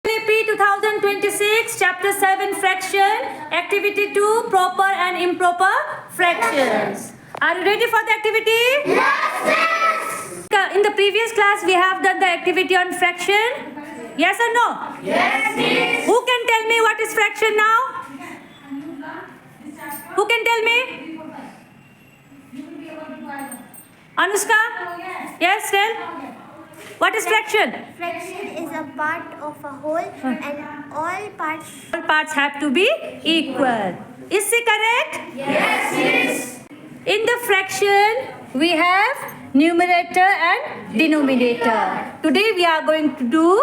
LP 2026, Chapter 7, Fraction, Activity 2, Proper and Improper Fractions. Are you ready for the activity? Yes, In the previous class, we have done the activity on fraction. Yes or no? Yes, miss. Who can tell me what is fraction now? Who can tell me? Anushka? Yes, tell. What is fraction? Fraction is a part of a whole and all parts. All parts have to be equal. Is it correct? Yes, miss. In the fraction, we have numerator and denominator. Today we are going to do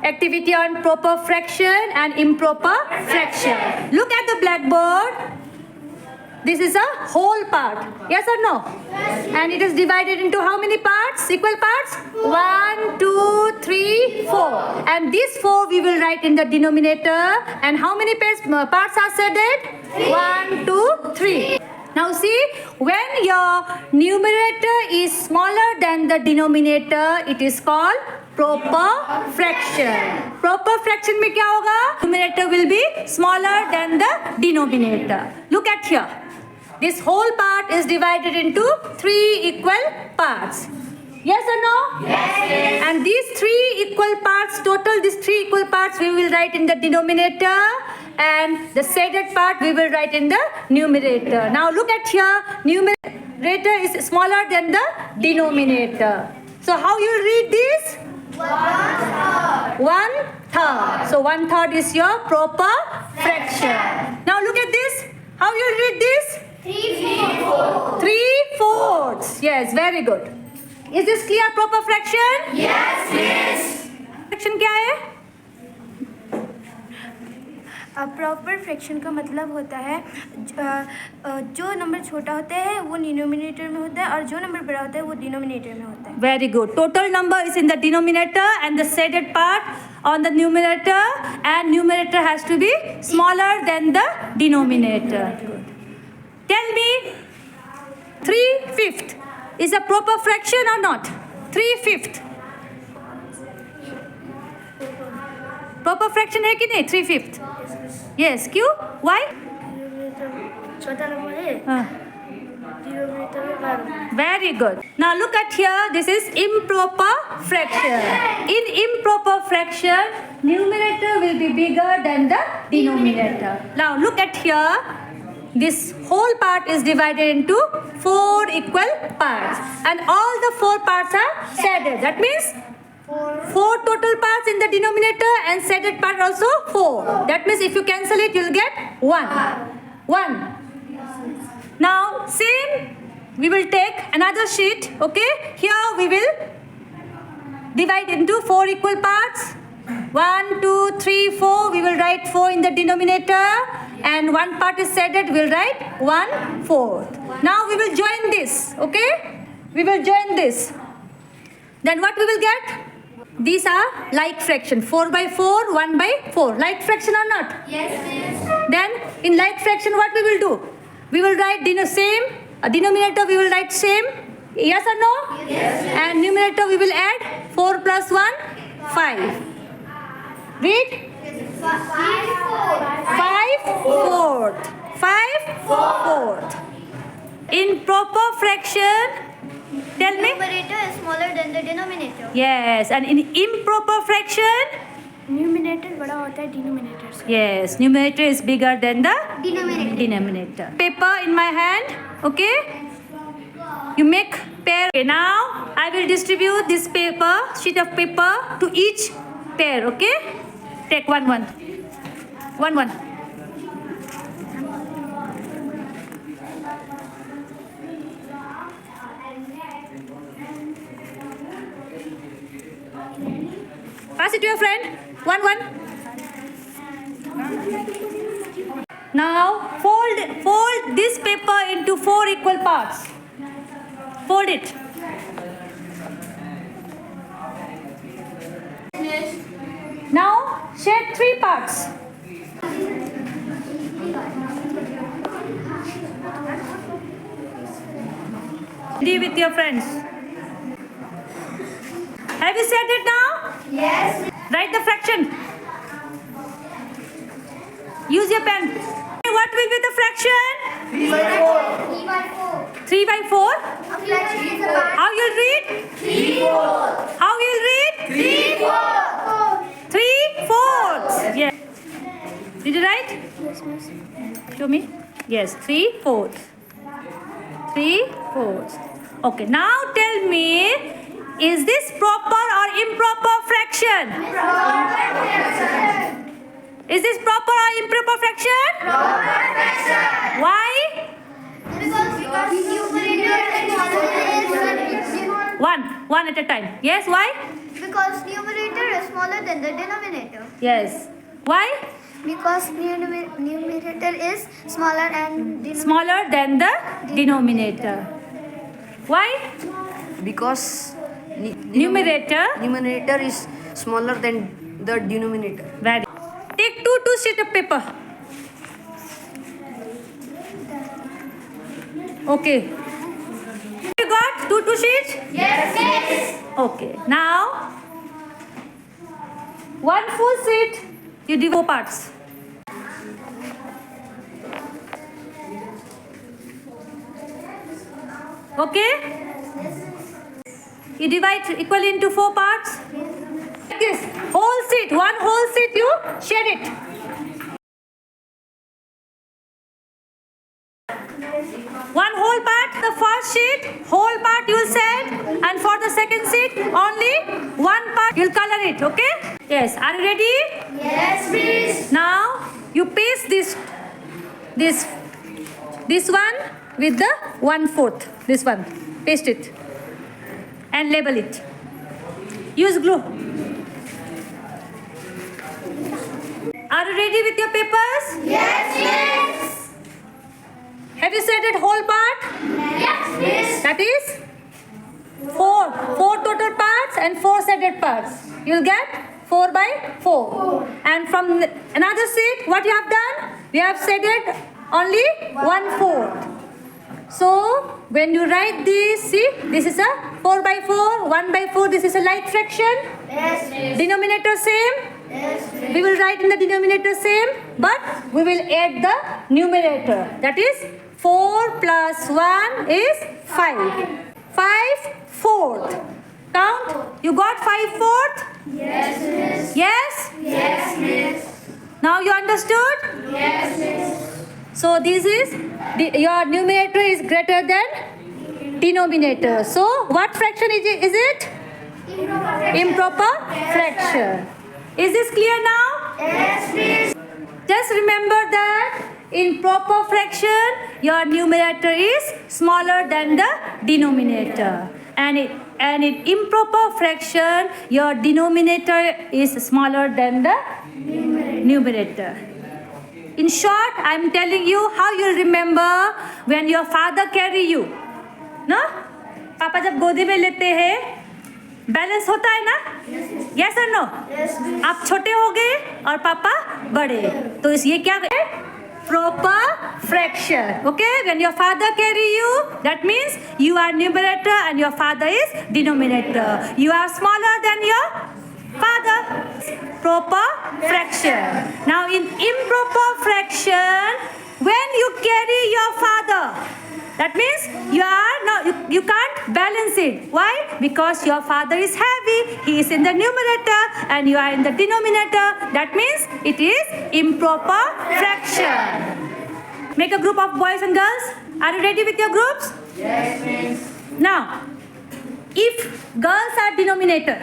activity on proper fraction and improper fraction. Look at the blackboard. This is a whole part. Yes or no? Yes. And it is divided into how many parts? Equal parts? 1, 2, 3, 4. And these 4 we will write in the denominator. And how many parts are shaded? 1, 2, 3. Now see, when your numerator is smaller than the denominator, it is called proper fraction. Proper fraction में क्या होगा? Numerator will be smaller than the denominator. Look at here. This whole part is divided into 3 equal parts. Yes or no? Yes. And these 3 equal parts, total these 3 equal parts we will write in the denominator, and the shaded part we will write in the numerator. Now look at here, numerator is smaller than the denominator. So how you will read this? 1/3. So 1/3 is your proper fraction. Now look at this. How you will read this? 3/4. Yes, very good. Is this clear? Proper fraction? Yes, miss. Fraction क्या है? Proper fraction का मतलब होता है जो number छोटा होता है वो डिनोमिनेटर में होता है और जो नंबर बड़ा होता है वो डिनोमिनेटर में होता है. Very good. Total number is in the denominator and the shaded part on the numerator, and numerator has to be smaller than the denominator. Good. Tell me, 3/5 is a proper fraction or not? 3/5. Proper fraction है कि नहीं? 3/5. Yes. क्यों? Why? छोटा number है denominator में बड़ा. Very good. Now look at here. This is improper fraction. In improper fraction, numerator will be bigger than the denominator. Now look at here. This whole part is divided into 4 equal parts, and all the 4 parts are shaded. That means 4 total parts in the denominator and shaded part also 4. That means if you cancel it, you'll get 1. Now same, we will take another sheet. Okay, here we will divide into 4 equal parts. 1, 2, 3, 4. We will write 4 in the denominator, and 1 part is shaded. We'll write 1/4. Now we will join this. Okay, we will join this. Then what we will get? These are like fraction. 4/4, 1/4. Like fraction or not? Yes, miss. Then in like fraction, what we will do? We will write same. Denominator we will write same. Yes or no? Yes. And numerator we will add 4 plus 1, 5. Read. 5/4. 5/4. In proper fraction, tell me. Numerator is smaller than the denominator. Yes. And in improper fraction, numerator बड़ा होता है denominator से. yes, numerator is bigger than the Denominator. denominator. Paper in my hand. Okay. You make pair. Okay, now I will distribute this paper, sheet of paper, to each pair. Okay. Take one. Pass it to your friend. One. Now fold this paper into 4 equal parts. Fold it. Now shade 3 parts. Be with your friends. Have you said it now? Yes. Write the fraction. Use your pen. What will be the fraction? 3 by 4. 3 by 4. A fraction is a part. How you'll read? 3/4. How you'll read? 3/4. 3/4. Yes. Did you write? Yes, miss. Show me. Yes, 3/4. 3/4. Okay, now tell me, is this proper or improper fraction? Is this proper or improper fraction? Why? Because numerator and denominator One at a time. Yes, why? because numerator is smaller than the denominator. Yes. Why? Because numerator is smaller and denominator. Smaller than the denominator. Why? Because Numerator. is smaller than the denominator. Very. Take two sheets of paper. Okay. You got two sheets? Yes. Okay. Now, one full sheet, you divide 4 parts. Okay? You divide equally into 4 parts. Like this. Whole sheet, one whole sheet, you share it. One whole part, the first sheet, whole part you will set, and for the second sheet, only one part you'll color it, okay? Yes, are you ready? Yes, please. Now you paste this one with the 1/4. This one, paste it and label it. Use glue. Are you ready with your papers? Yes. Have you set it whole part? Yes, please. That is four total parts and 4 shaded parts. You'll get 4 by 4. And from another sheet, what you have done? We have shaded only 1/4. So when you write this, see, this is a 4 by 4, 1 by 4. This is a like fraction. Yes, please. Denominator same. Yes, please. We will write in the denominator same, but we will add the numerator. That is 4 plus 1 is 5. 5/4. Count. You got 5/4? Yes, miss. Yes? Yes, miss. Now you understood? Yes, miss. So this is, your numerator is greater than denominator. So what fraction is it? Improper fraction. Is this clear now? Yes, please. Just remember that in proper fraction, your numerator is smaller than the denominator. And in improper fraction, your denominator is smaller than the numerator. In short, I am telling you how you remember when your father carry you. No? पापा जब गोदी में लेते हैं, balance होता है ना? Yes or no? आप छोटे हो गए और पापा बड़े, तो ये क्या है? Proper fraction. Okay? When your father carry you, that means you are numerator and your father is denominator. You are smaller than your father. Proper fraction. Now in improper fraction, when you carry your father, that means you can't balance it. Why? Because your father is heavy. He is in the numerator and you are in the denominator. That means it is improper fraction. Make a group of boys and girls. Are you ready with your groups? Yes, miss. Now, if girls are denominator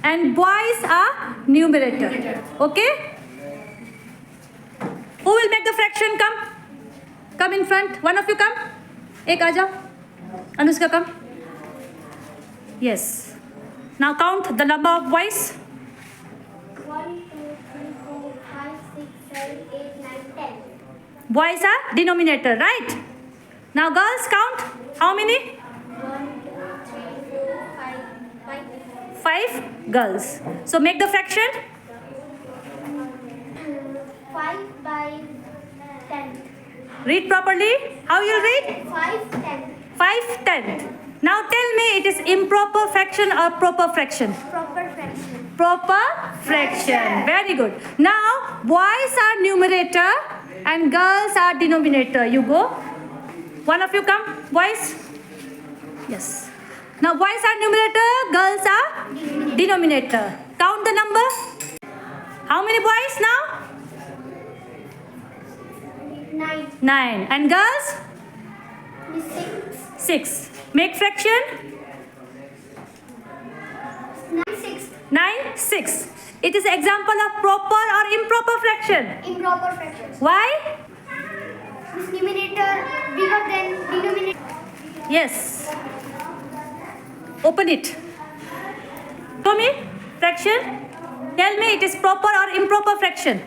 and boys are numerator, okay? Who will make the fraction? Come in front. One of you come. एक आ जाओ. Anushka, come. Yes. Now count the number of boys. 1, 2, 3, 4, 5, 6, 7, 8, 9, 10. Boys are denominator, right? Now girls, count. How many? 1, 2, 3, 4, 5, 5. 5 girls. So make the fraction. 5 by 10. Read properly. How you read? 5, 10. 5/10. Now tell me, it is improper fraction or proper fraction? Proper fraction. improper fraction. Very good. Now, boys are numerator and girls are denominator. You go. One of you come, boys. Yes. Now, boys are numerator, girls are denominator. Count the number. How many boys now? 9. 9. And girls? 6. 6. Make fraction. 9, 6. 9, 6. It is example of proper or improper fraction. Improper fractions. Why? This numerator bigger than denominator. Yes. Open it. Show me fraction. Tell me it is proper or improper fraction.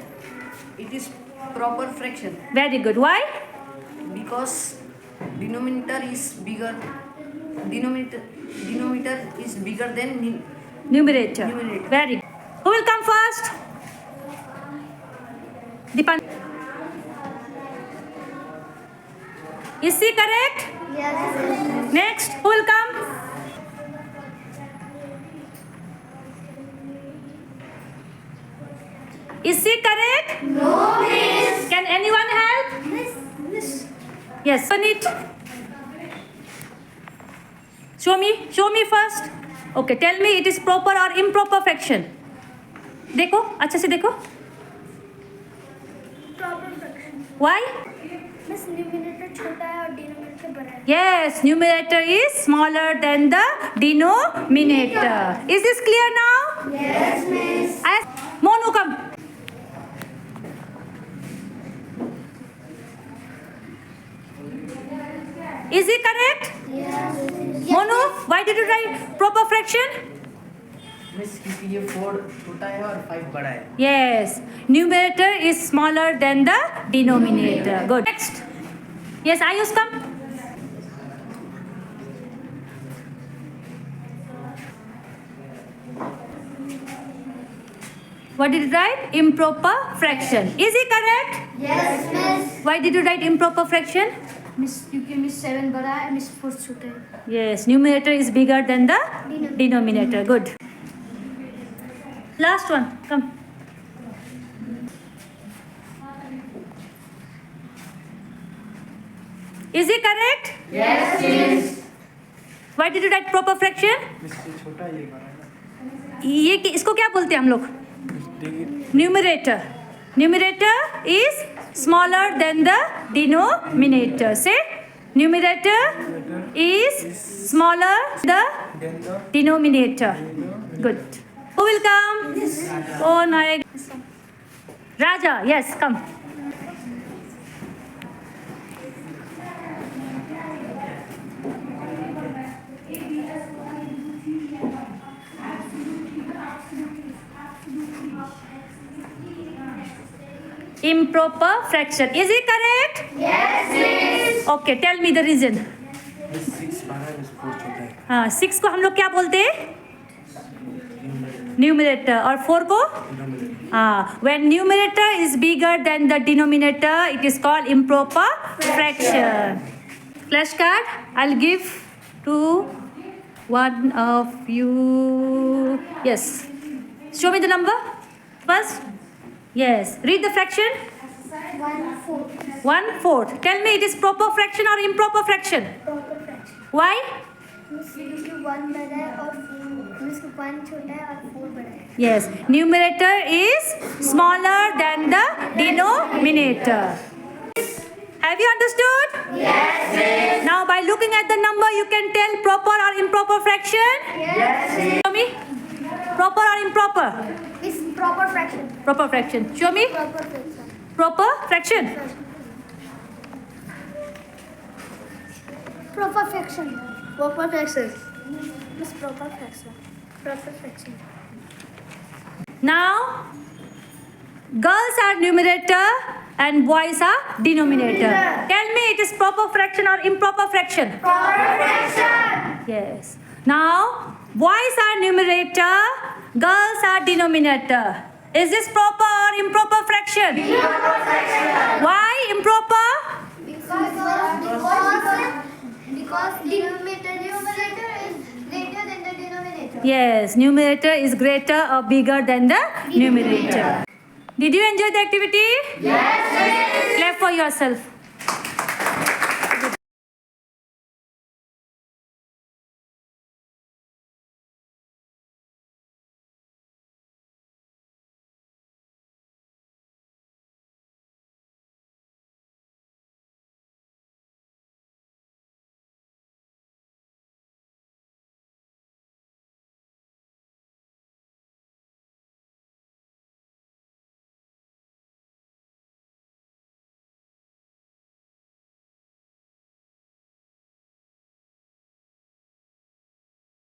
It is proper fraction Very good. Why? because denominator is bigger. Denominator is bigger than Numerator. Numerator. Very good. Who will come first? Dipan. Is she correct? Yes. Next, who will come? Is she correct? No, miss. Can anyone help? Miss. Yes. Open it. Show me first. Okay, tell me it is proper or improper fraction. देखो, अच्छे से देखो. Proper fraction Why? बस numerator छोटा है और denominator बड़ा है Yes, numerator is smaller than the denominator. Is this clear now? Yes, miss. Monu, come. Is it correct? Yes. Monu, why did you write proper fraction? Miss क्योंकि ये 4 छोटा है और 5 बड़ा है. Yes, numerator is smaller than the denominator. Good. Next. Yes, Ayush, come. What did you write? Improper fraction. Is it correct? Yes, miss. Why did you write improper fraction? Miss क्योंकि miss 7 बड़ा है miss 4 छोटा है Yes, numerator is bigger than the denominator. Good. Last one. Come. Is it correct? Yes, miss. Why did you write proper fraction? Miss ये छोटा है, ये बड़ा है. ये इसको क्या बोलते हैं हम लोग? Numerator. Numerator is smaller than the denominator. Say, numerator is smaller than the Then the denominator. Good. Who will come? Oh, Nayak. Raja, yes, come. Improper fraction. Is it correct? Yes, miss. Okay, tell me the reason. Miss 6 बड़ा है, miss 4 छोटा है. हाँ, 6 को हम लोग क्या बोलते हैं? Numerator. और 4 को? हाँ, when numerator is bigger than the denominator, it is called improper fraction. Flashcard, I'll give to one of you. Yes. Show me the number first. Yes. Read the fraction. 1/4. 1/4. Tell me it is proper fraction or improper fraction. Proper fraction. Why? Miss क्योंकि 1 बड़ा है और 4 miss 1 छोटा है और 4 बड़ा है. Yes. Numerator is smaller than the denominator. Have you understood? Yes, miss. Now by looking at the number you can tell proper or improper fraction. Yes, miss. Show me. Proper or improper? Miss proper fraction. Proper fraction. Show me. Proper fraction. Proper fraction. Proper fraction. Proper fraction. Miss proper fraction. Proper fraction. Now girls are numerator and boys are denominator. Tell me it is proper fraction or improper fraction. Proper fraction. Yes. Now boys are numerator, girls are denominator. Is this proper or improper fraction? Proper fraction. Why improper? Because denominator is greater than the denominator. Yes, numerator is greater or bigger than the numerator. Did you enjoy the activity? Yes. Clap for yourself.